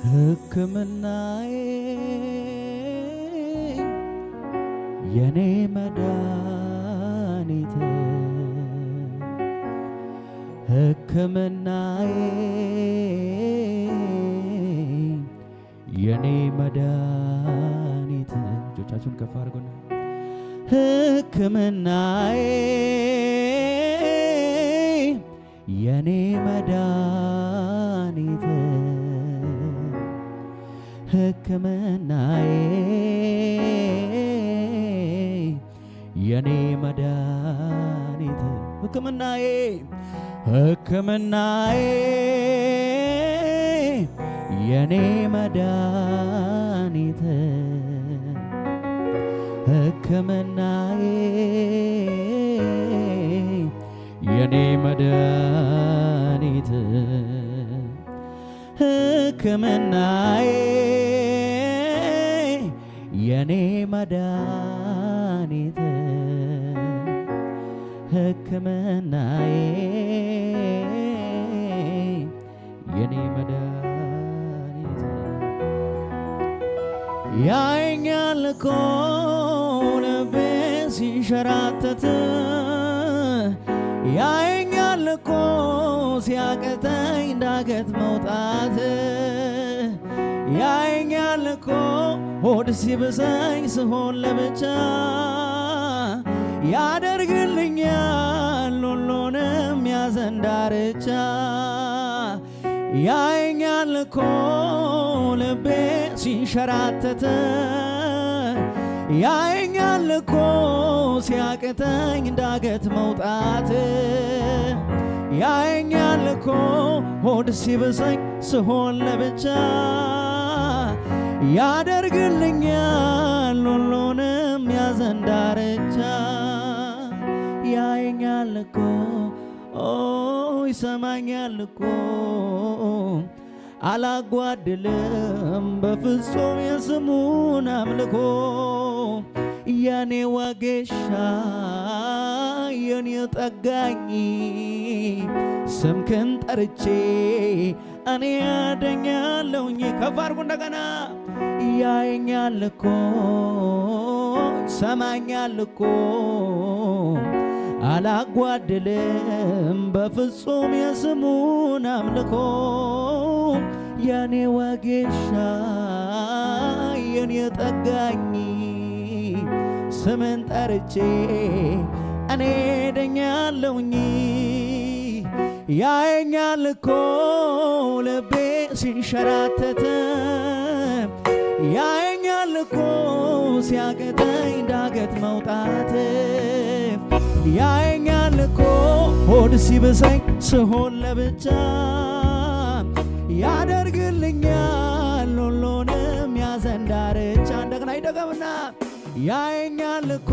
ሕክምናዬ የኔ መድኃኒት ሕክምናዬ የኔ መድኃኒት እጆቻችሁን ከፍ አድርጉና ሕክምናዬ የኔ መድኃኒት ሕክምናዬ የኔ መድኃኒት ሕክምናዬ ሕክምናዬ የኔ መድኃኒት ሕክምናዬ የኔ መድኃኒት ሕክምናዬ የኔ መድኃኒት ሕክምናዬ የኔ መድኃኒት ያየኛል እኮ ልቤ ሲንሸራተት ያየኛል እኮ ሲያቅተኝ ዳገት መውጣት ያየኛል እኮ ሆድ ሲብሰኝ ስሆን ለብቻ ያደርግልኛል ሁሉንም ያዘን ዳርቻ ያየኛል እኮ ልቤ ሲንሸራተት ያየኛል እኮ ሲያቅተኝ ዳገት መውጣት ያየኛል እኮ ሆድ ሲብሰኝ ስሆን ለብቻ ያደርግልኛል ሁሉንም ያዘን ዳርቻ ያየኛል እኮ ይሰማኛል እኮ አላጓድልም በፍጹም የስሙን አምልኮ የኔ ወጌሻ የኔ ጠጋኝ ስምክን ጠርቼ እኔ ያደኛለሁኝ ከፍ አድርጉ እንደገና ያየኛል እኮ ይሰማኛል እኮ አላጓድልም በፍጹም የስሙን አምልኮ የኔ ወጌሻ የኔ ጠጋኝ ስምን ጠርቼ እኔ ደኛለሁኝ ያየኛል እኮ ልቤ ሲንሸራተት ያየኛል እኮ ሲያቅተኝ ዳገት መውጣት ያየኛል እኮ ሆድ ሲብሰኝ ስሆን ለብቻ ያደርግልኛል ሁሉንም ያዘን ዳርቻ እንደገና ይደገምና ያየኛል እኮ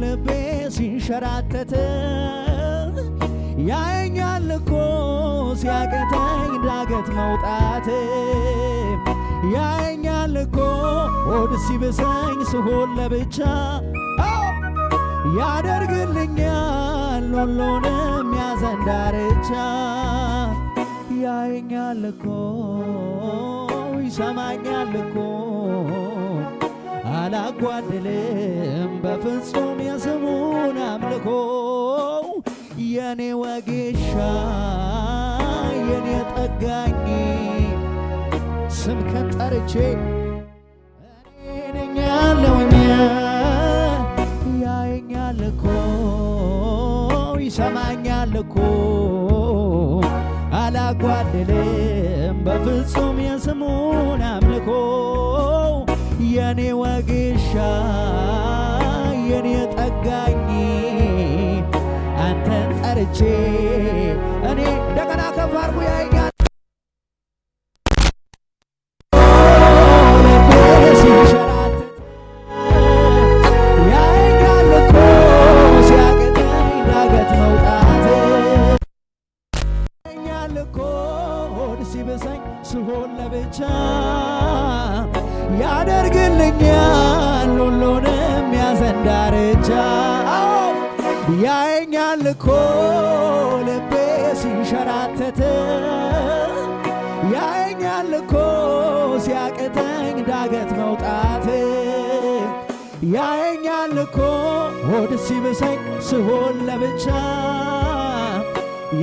ልቤ ሲንሸራተት ያየኛል እኮ ሲያቅተኝ ዳገት መውጣት ያየኛል እኮ ሆድ ሲብሰኝ ስሆን ለብቻ ያደርግልኛል ሁሉንም ያዘን ዳርቻ ያየኛል እኮ ይሰማኛል እኮ አላጓድልም በፍጹም የስሙን አምልኮ የኔ ወጌሻ የኔ ጠጋኝ ስምክን ጠርቼ እኔ ነኛለሁኝ ያየኛል እኮ ይሰማኛል እኮ አላጓድልም በፍጹም የስሙን አምልኮ የኔ ወጌሻ የኔ ጠጋኝ አንተን ጠርቼ እኔ እንደገና ከፍ አድርጉ ያየኛል ስሆን ለብቻ ያደርግልኛል ሁሉንም ያዘን ዳርቻ ያየኛል እኮ ልቤ ሲንሸራተት ያየኛል እኮ እኮ ሆድ ሲብሰኝ ስሆን ለብቻ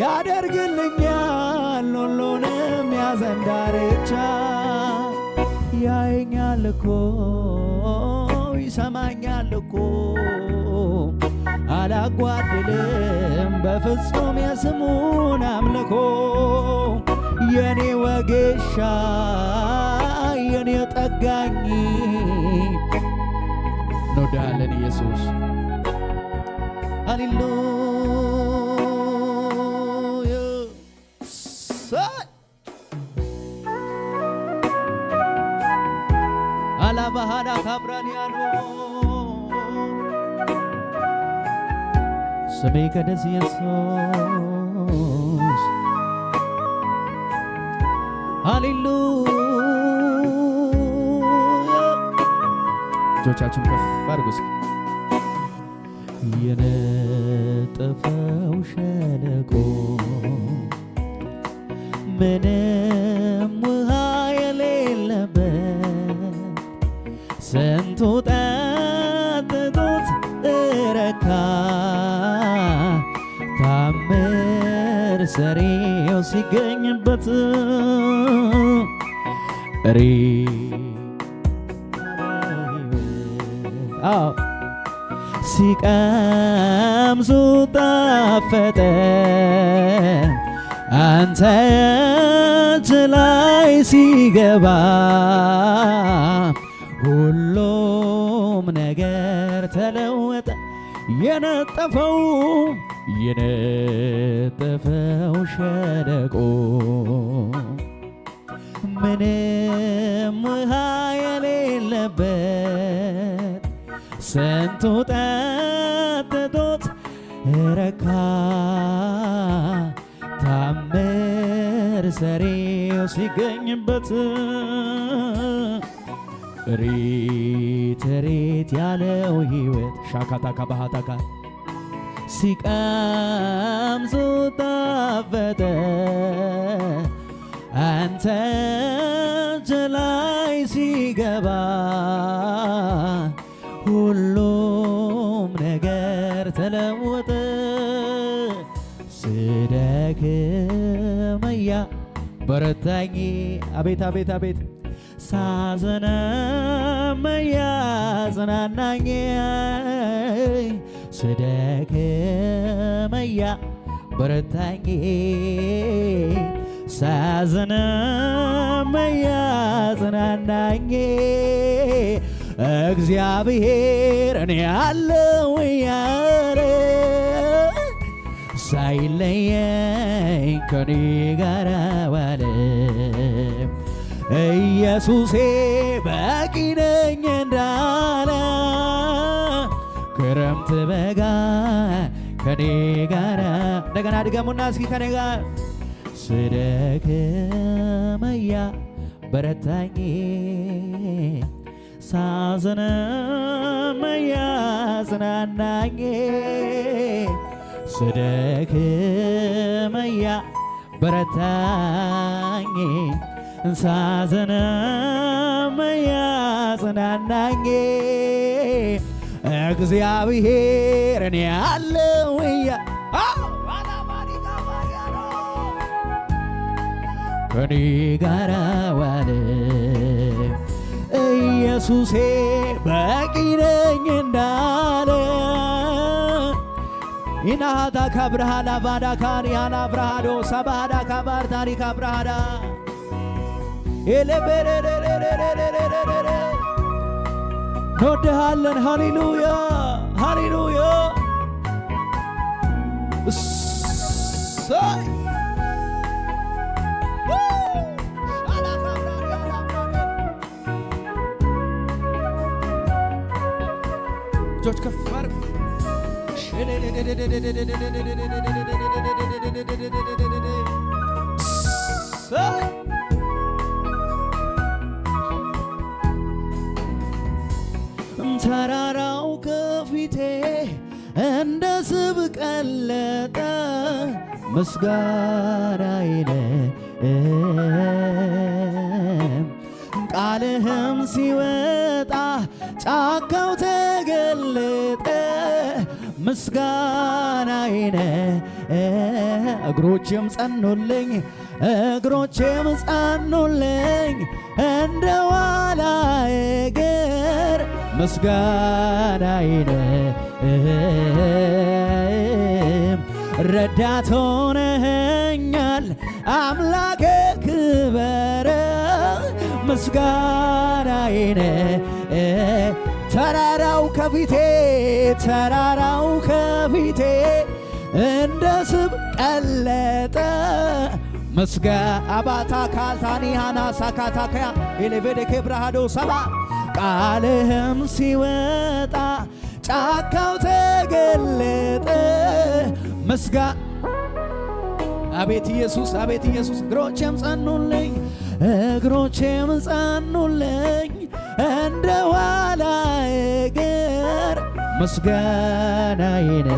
ያደርግልኛል ሁሉንም ያዘን ዳርቻ ያየኛል እኮ ይሰማኛል እኮ አላጓድልም በፍጹም የስሙን አምልኮ የኔ ወጌሻ የኔ ጠጋኝ እንወዳለን ኢየሱስ ሃሌሉያ አላባሃዳ ካብራንያኖ ስሜ ቀደስ ኢየሱስ ሃሌሉያ እጆቻችሁን ከፍ አድርጉ እስኪ የነጠፈው ሸለቆ ምንም ውሃ የሌለበት ስንቱ ጠጥቶት እረካ ታምር ሰሪው ሲገኝበት ሲቀምሱ ጣፈጠ አንተ እጅ ላይ ሲገባ ሁሉም ነገር ተለወጠ የነጠፈው ሸለቆ ምንም ውሃ የሌለበት ስንቱ ጠጥቶት ረካ ታምር ሰሪው ሲገኝበት ሬት ሬት ያለው ሕይወት ሻካታካ ባህታካ ሲቀምሱ ጣፈጠ አንተ እጅ ላይ ሲገባ ሁሉም ነገር ተለወጠ ስደክመያ በረታኝ አቤት አቤት አቤት ሳዘነመያ ጽናናኝ ስደክመያ በረታኝ ሳዘነመያ ጽናናኝ እግዚአብሔር እኔ ያለው ያለ ሳይለየኝ ከኔ ጋር ዋለ ኢየሱሴ በቂ ነኝ እንዳለ ክረምት በጋ ከኔ ጋር እንደገና ድገሙና እስኪ ከኔ ጋር ስደክመያ በረታኝ ሳዘነመያ ጽናናኝ ስደክመያ በረታኝ ሳዘነመያ ጽናናኝ እግዚአብሔር እኔ ያለውያ ከኔ ጋር ዋለ ኢየሱሴ በቂ ነኝ እንዳለ ኢናሃታ ካብርሃላ ባዳካን ያና ብርሃዶ ሰባዳ ካባር ታሪክ አብርሃዳ እንወድሃለን ሃሌሉያ ሃሌሉያ እሰይ እጆች ከፍ አድርጉ ተራራው ከፊቴ እንደ ስብ ቀለጠ ምስጋናዬ ቃልህም ሲወጣ ጫካው ተገለጠ ምስጋናዬን እግሮቼም ጸኑልኝ እግሮቼም ጸኑልኝ እንደ ዋላ እግር ምስጋናዬን ረዳት ሆነኸኛል አምላኬ ክበር ምስጋናዬን ተራራው ከፊቴ እንደ ስብ ቀለጠ ምስጋ አባታ ካልታኒ ሃና ሳካታከያ ኤሌቬዴኬ ብርሃዶ ሰባ ቃልህም ሲወጣ ጫካው ተገለጠ ምስጋ አቤት ኢየሱስ እግሮቼም ጸኑልኝ እንደ ዋላ እግር ምስጋናዬን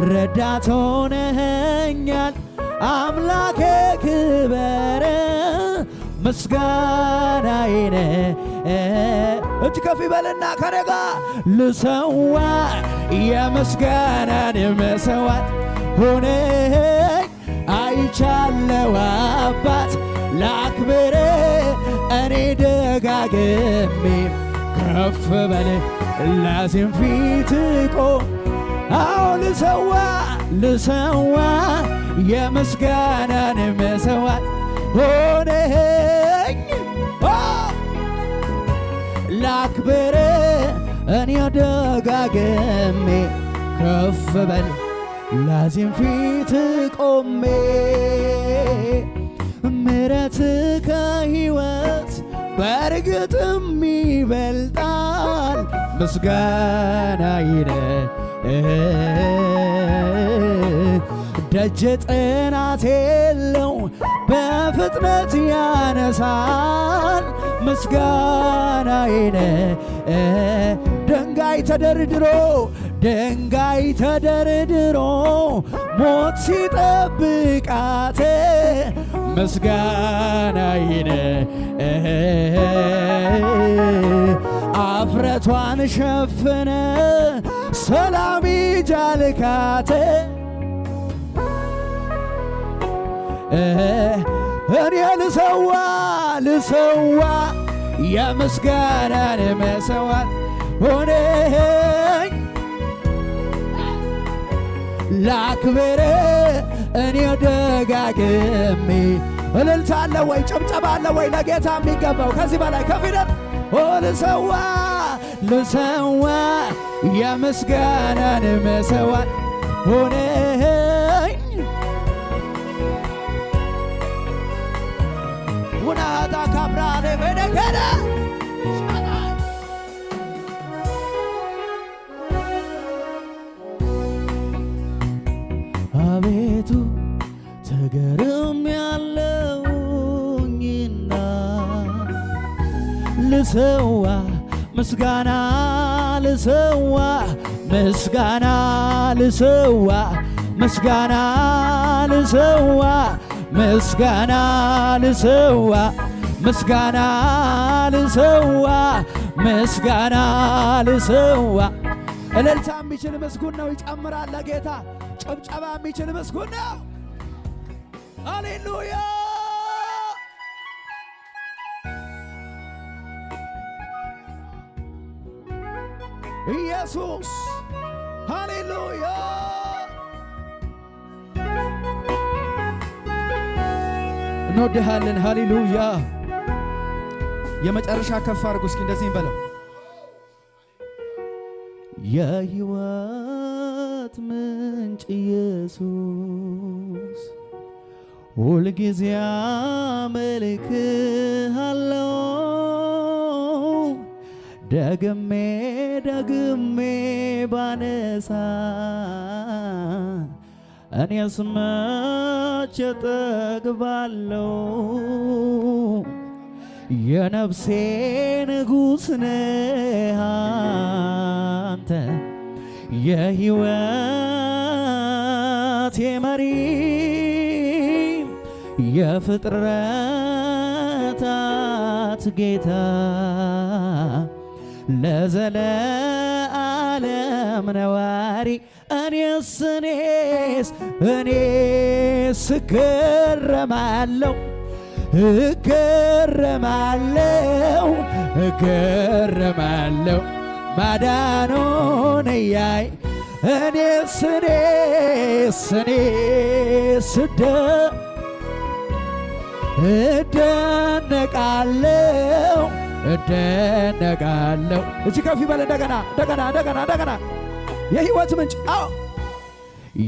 ረዳት ሆነኸኛል አምላኬ ክበር ምስጋናዬን እጅ ከፍ ይበልና ከረጋ ልሰዋ የምስጋናን መሰዋት ሆነኸኝ አይቻለው አባት ላክብር እኔ ደጋግሜ ከፍ በል ላዚም ፊት ቆም አዎ ልሰዋ የምስጋናን መሰዋት ሆነኸኝ ላክብር እኔ ደጋግሜ ከፍ በል ላዚም ፊት ቆሜ ምሕረት ከሕይወት በእርግጥም ይበልጣል ምስጋናዬን ደጅ ጥናት የለው በፍጥነት ያነሳል ምስጋናዬን ድንጋይ ተደርድሮ ሞት ሲጠብቃት ምስጋናዬን አፍረቷን ሸፍነ ሰላም ይጃልካት እኔ ልሰዋ የምስጋናን መሰዋት ሆነኸኝ ላክብር እኔ ደጋግሜ እልልታ አለ ወይ ጭብጨባ አለ ወይ ለጌታ የሚገባው ከዚህ በላይ ከፊደል ልሰዋ የምስጋናን መሰዋት ሆነኸኝ ውናታ ካብራኔ በደከደ አቤቱ ተገርም ያለውኝና ልሰዋ ምስጋና ልሰዋ እልልታ የሚችል ምስጉን ነው ይጨምራል ለጌታ ጭብጨባ የሚችል ምስጉን ነው ሃሌሉያ ኢየሱስ ሃሌሉያ እንወድሃለን ሃሌሉያ የመጨረሻ ከፍ አድርጉ እስኪ እንደዚህ በለው የሕይወት ምንጭ ኢየሱስ ሁልጊዜ አመልክሃለሁ ደግሜ ባነሳ እኔስ መቼ እጠግባለሁ የነፍሴ ንጉሥ ነህ አንተ የሕይወቴ መሪ የፍጥረታት ጌታ ለዘለዓለም ነዋሪ እኔስ እገረማለሁ ማዳኑን እያይ እኔስ እደነቃለሁ እጅ ከፍ ይበል እንደገና የሕይወት ምንጭ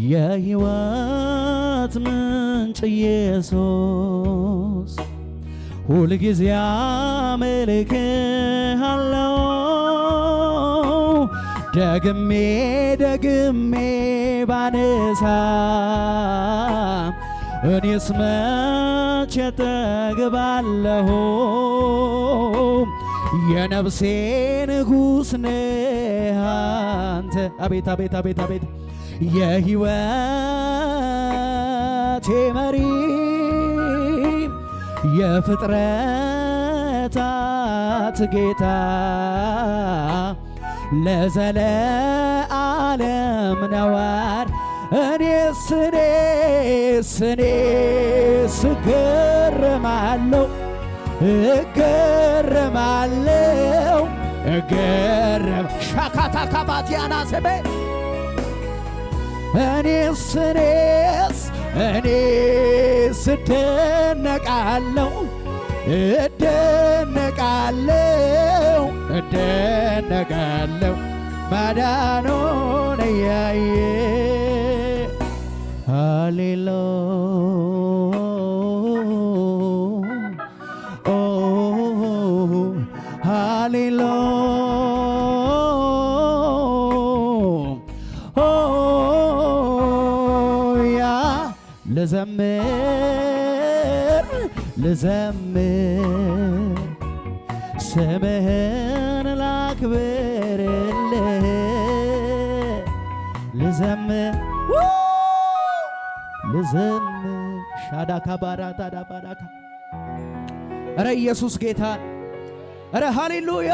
የሕይወት ምንጭ ኢየሱስ ሁልጊዜ አመልክሃለሁ ደግሜ ባነሳ እኔስ መቼ ጠግባለሁ የነፍሴ ንጉሥ ነህ አንተ አቤት የሕይወቴ መሪ የፍጥረታት ጌታ ለዘለዓለም ነዋሪ እኔስ እገረማለሁ ሻካታ ካባቲያና ሰበ እኔስ እደነቃለሁ ማዳኑን እያየ ሃሌሉያ ልዘምር ስምህን ላክብርልህ ልዘምር ሻዳካ ባራታ ዳባዳካ። ኧረ ኢየሱስ ጌታ! ኧረ ሃሌሉያ!